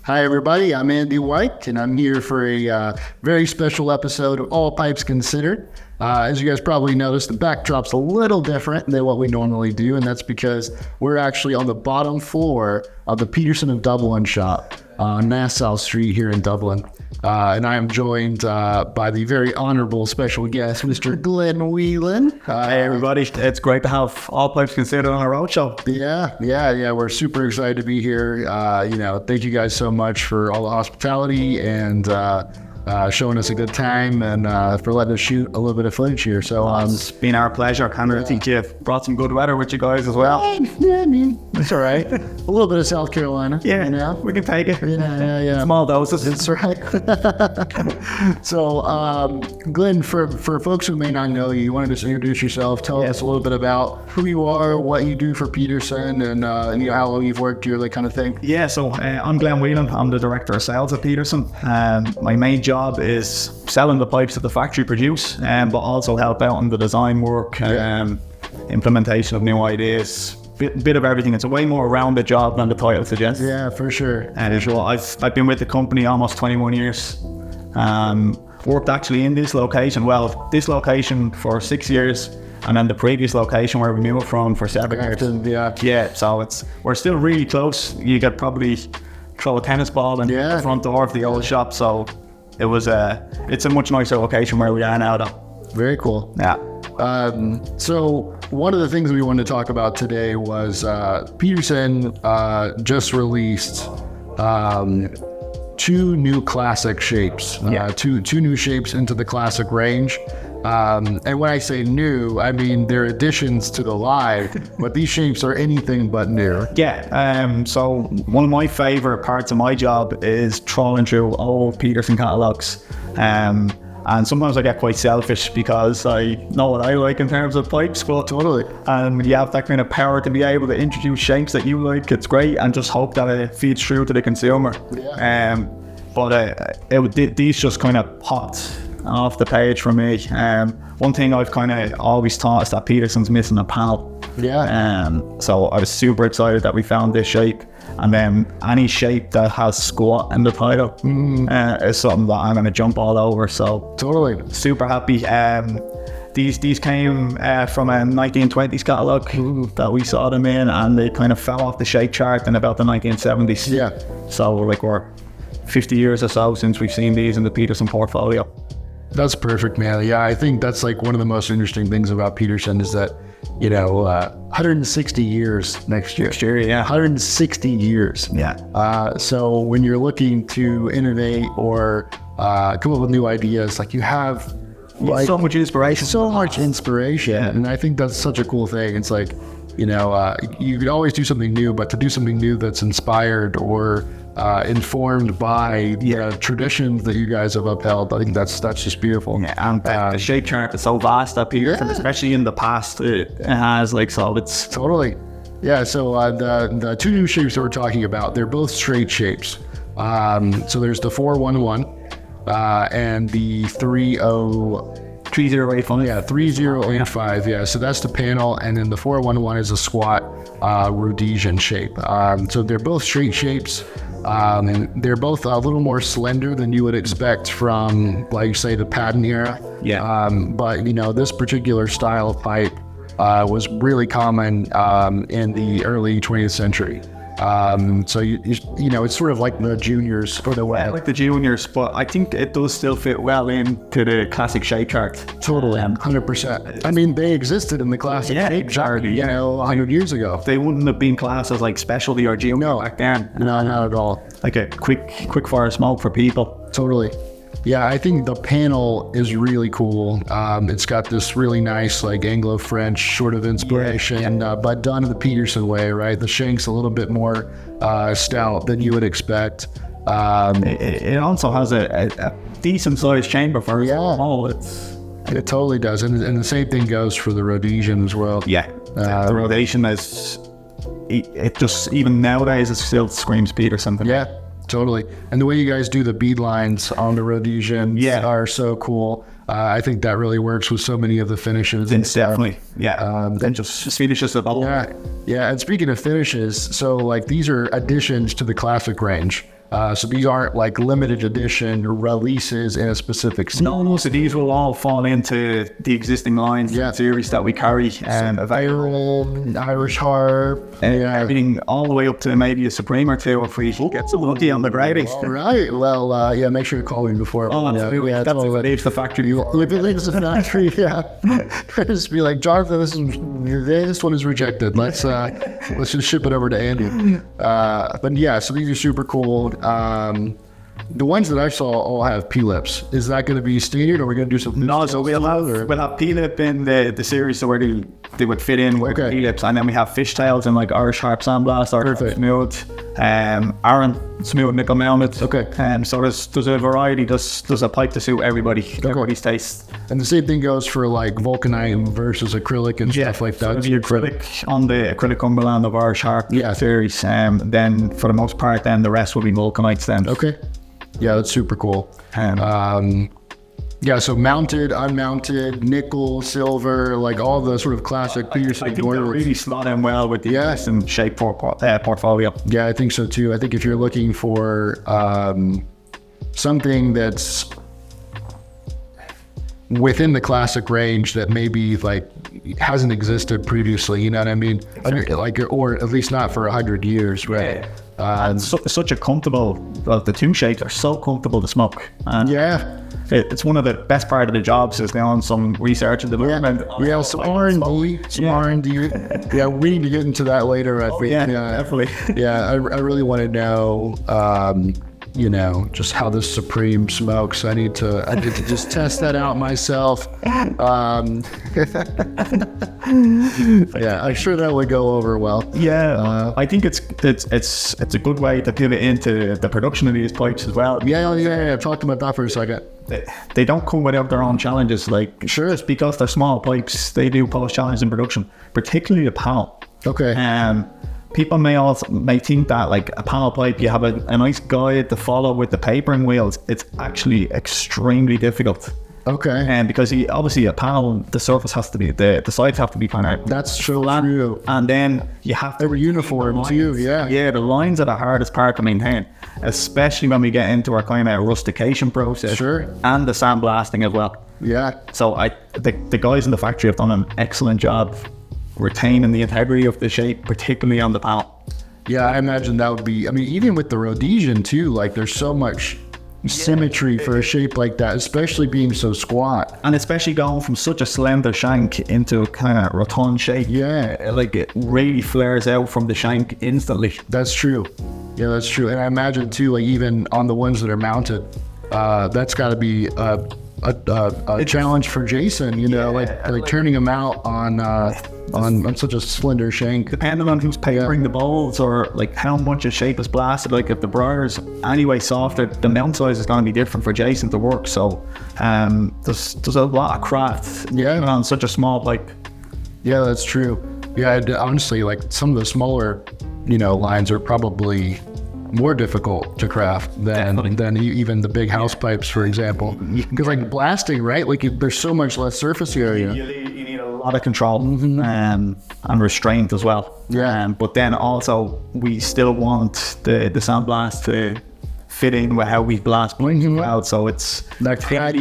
Hi, everybody. I'm Andy White, and I'm here for a very special episode of All Pipes Considered. As you guys probably noticed, the backdrop's a little different than what we normally do, and that's because we're actually on the bottom floor of the Peterson of Dublin shop on Nassau Street here in Dublin. And I am joined by the very honorable special guest, Mr. Glen Whelan. Hey everybody, it's great to have All Pipes Considered on our roadshow. Yeah. We're super excited to be here. Thank you guys so much for all the hospitality and showing us a good time and for letting us shoot a little bit of footage here. So It's been our pleasure. I think you've brought some good weather with you guys as well. Yeah, I mean, it's all right. A little bit of South Carolina. Yeah, we can take it. Yeah. Small doses. That's right. So, Glenn, for folks who may not know you, want to just introduce yourself, tell us a little bit about who you are, what you do for Peterson, and how long you've worked here, that kind of thing. Yeah, so I'm Glen Whelan. I'm the Director of Sales at Peterson. My main job is selling the pipes that the factory produce, but also help out in the design work, implementation of new ideas, bit of everything. It's a way more rounded job than the title suggests. Yeah, for sure. I've been with the company almost 21 years. Worked actually in this location. Well, this location for 6 years, and then the previous location where we moved from for 7 years. Yeah. So we're still really close. You could probably throw a tennis ball in the front door of the old shop. So it's a much nicer location where we are now, though. Very cool. Yeah. So one of the things we wanted to talk about today was Peterson just released two new classic shapes, two new shapes into the classic range. And when I say new, I mean they're additions to the line, but these shapes are anything but new. Yeah, so one of my favorite parts of my job is trawling through old Peterson catalogs. And sometimes I get quite selfish because I know what I like in terms of pipes. But totally. And you have that kind of power to be able to introduce shapes that you like. It's great, and just hope that it feeds through to the consumer. Yeah. These just kind of popped off the page for me. One thing I've kind of always thought is that Peterson's missing a panel. Yeah. So I was super excited that we found this shape. And then any shape that has squat in the title is something that I'm going to jump all over. So totally. Super happy. These came from a 1920s catalogue that we saw them in, and they kind of fell off the shape chart in about the 1970s. Yeah. So we're 50 years or so since we've seen these in the Peterson portfolio. That's perfect, man. Yeah, I think that's like one of the most interesting things about Peterson is that, 160 years next year. 160 years. Yeah. So when you're looking to innovate or come up with new ideas, like you have so much inspiration. Yeah. And I think that's such a cool thing. It's like, you could always do something new, but to do something new that's inspired or informed by traditions that you guys have upheld, I think that's just beautiful. Yeah, and the shape chart is so vast up here, especially in the past. It has it's totally. Yeah. So the two new shapes that we're talking about, they're both straight shapes. So there's the 411 and the 3085. Yeah, 3085. Yeah, so that's the panel, and then the 411 is a squat Rhodesian shape. So they're both straight shapes. And they're both a little more slender than you would expect from, like, say, the patent era. Yeah. But this particular style of pipe was really common in the early 20th century. So it's sort of like the juniors for the web. Like the juniors, but I think it does still fit well into the classic shape chart. Totally, 100%. I mean, they existed in the classic shape chart, 100 years ago. They wouldn't have been classed as like specialty or junior back then. No, not at all. Like a quick fire smoke for people. Totally. Yeah, I think the panel is really cool. It's got this really nice, like, Anglo-French sort of inspiration, but done in the Peterson way, right? The shank's a little bit more stout than you would expect. It also has a decent-sized chamber for it. It totally does, and the same thing goes for the Rhodesian as well. Yeah, the Rhodesian is... It just, even nowadays, it still screams Peterson to me. Yeah. Totally. And the way you guys do the bead lines on the Rhodesian are so cool. I think that really works with so many of the finishes. It's definitely, and just finishes about. Yeah. And speaking of finishes, so like these are additions to the classic range. So these aren't like limited edition releases in a specific series. No, so these will all fall into the existing lines series that we carry. Iron, Irish Harp, everything all the way up to maybe a Supreme or two if we get some lucky on the grading. All right. Well, make sure you call me before. Absolutely. That's if it leaves the factory. If it leaves the factory, just be like, Jonathan, this one is rejected. Let's just ship it over to Andy. But yeah, so these are super cool. The ones that I saw all have P-lips. Is that going to be standard, or are we going to do something? No, so we'll have P-lip in the series, so where they would fit in with P-lips, and then we have fishtails and like Irish Harp Sandblast, Irish Smooth, Aaron Smooth Nickel Mounted. Okay. So there's a variety. There's a pipe to suit everybody's taste. And the same thing goes for like vulcanite versus acrylic and stuff like that. So the acrylic on the acrylic Cumberland of Irish Harp series. Then for the most part, then the rest will be vulcanites then. Okay. Yeah, that's super cool. So mounted, unmounted, nickel, silver, like all the sort of classic Peterson. I think they really slot in well with the and shape portfolio. Yeah, I think so too. I think if you're looking for something that's within the classic range that maybe like hasn't existed previously, you know what I mean? Like, or at least not for 100 years, right? Yeah. And such a comfortable, the two shapes are so comfortable to smoke. And it's one of the best part of the jobs is doing some research and development. Some R&D. Yeah, we need to get into that later. I think. Definitely. I really want to know, just how this Supreme smokes. I need to just test that out myself. I'm sure that would go over well. I think it's a good way to pivot into the production of these pipes as well. Talk about that for a second. They don't come without their own challenges. It's because they're small pipes. They do pose challenges in production, particularly the panel. Okay. People may think that like a panel pipe, you have a nice guide to follow with the papering wheels. It's actually extremely difficult. Okay. And because obviously a panel, the surface has to be, the sides have to be kind of that's true. And then you have to every uniform too. Yeah, the lines are the hardest part to maintain, especially when we get into our kind of rustication process. Sure. And the sandblasting as well. Yeah. So the guys in the factory have done an excellent job retaining the integrity of the shape, particularly on the panel. Yeah, I imagine that would be, even with the Rhodesian too, like there's so much symmetry for a shape like that, especially being so squat. And especially going from such a slender shank into a kind of rotund shape. Yeah. Like it really flares out from the shank instantly. That's true. Yeah, that's true. And I imagine too, like even on the ones that are mounted, that's got to be a challenge for Jason, like turning them out on such a slender shank. Depending on who's papering the bowls or like how much a shape is blasted, like if the briar's anyway softer, the mount size is going to be different for Jason to work. So there's a lot of craft on such a small pipe. Yeah, that's true. Yeah, honestly, like some of the smaller, lines are probably more difficult to craft than even the big house pipes, for example. Because like blasting, right? Like there's so much less surface area. You need a lot of control and restraint as well. Yeah. But then also we still want the sandblast to fit in with how we blast out. So it's like but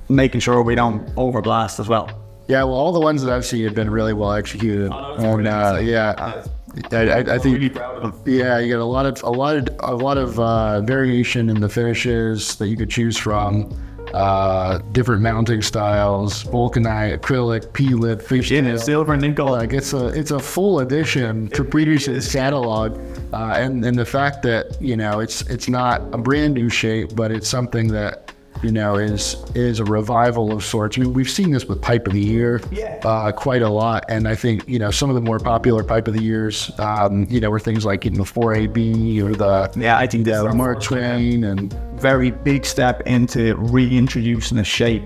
making sure we don't overblast as well. Yeah, well, all the ones that I've seen have been really well executed. I think really proud of them. Yeah, you got a lot of variation in the finishes that you could choose from. Different mounting styles, vulcanite, acrylic, P-lip, fishtail, silver, nickel. Like it's a full addition to Peterson's catalog, and the fact that it's not a brand new shape, but it's something that is a revival of sorts. We've seen this with Pipe of the Year quite a lot, and I think some of the more popular Pipe of the Years were things like the 4AB or I think the Mark Twain, and very big step into reintroducing a shape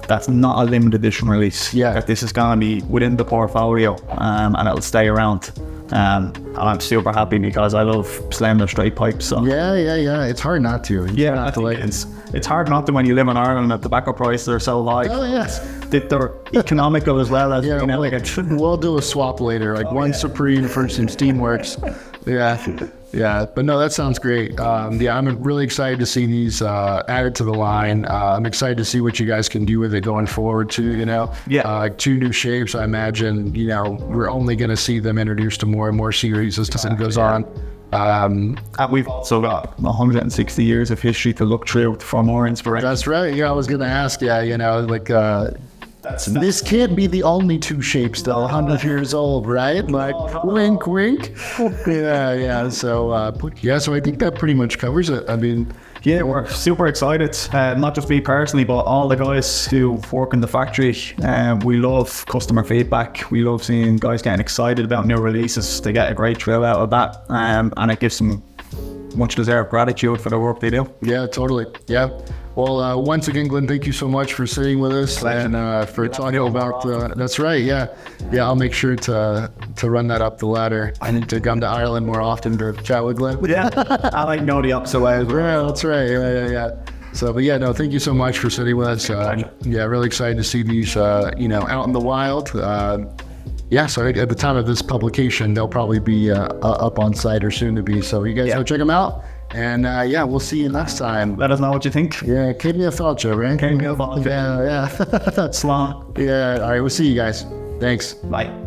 that's not a limited edition release. That this is going to be within the portfolio, and it'll stay around. I'm super happy because I love slender straight pipes. So. Yeah. It's hard not to. It's hard not to when you live in Ireland and tobacco prices are so high. Oh yes, they're economical as well as we'll do a swap later, one Supreme for some Steamworks. Yeah, but no, that sounds great. Yeah, I'm really excited to see these added to the line. I'm excited to see what you guys can do with it going forward too, you know? Yeah. 2 new shapes, I imagine, you know, we're only going to see them introduced to more and more series as time goes on. And we've also got 160 years of history to look through for more inspiration. That's right. Yeah, I was going to ask, yeah, you know, like, this can't be the only 2 shapes though, 100 years old, right? Like, wink, wink. Yeah. So I think that pretty much covers it. I mean, Yeah, we're super excited. Not just me personally, but all the guys who work in the factory. We love customer feedback. We love seeing guys getting excited about new releases. They get a great thrill out of that, and it gives them much deserved gratitude for the work they do. Yeah, totally. Yeah. Well, once again, Glenn, thank you so much for sitting with us and for talking about. That's right. Yeah. I'll make sure to run that up the ladder. I need to come to Ireland more often to chat with Glenn. Yeah, I like know the opposite way as well. Yeah, that's right. Yeah. So, but yeah, no, thank you so much for sitting with us. Yeah, really excited to see these, out in the wild. Yeah, so at the time of this publication, they'll probably be up on site or soon to be. So you guys go check them out. And we'll see you next time. Let us know what you think. Yeah, keep me a thought, Joe, right? Keep me a thought. Yeah. That's long. Yeah, all right, we'll see you guys. Thanks. Bye.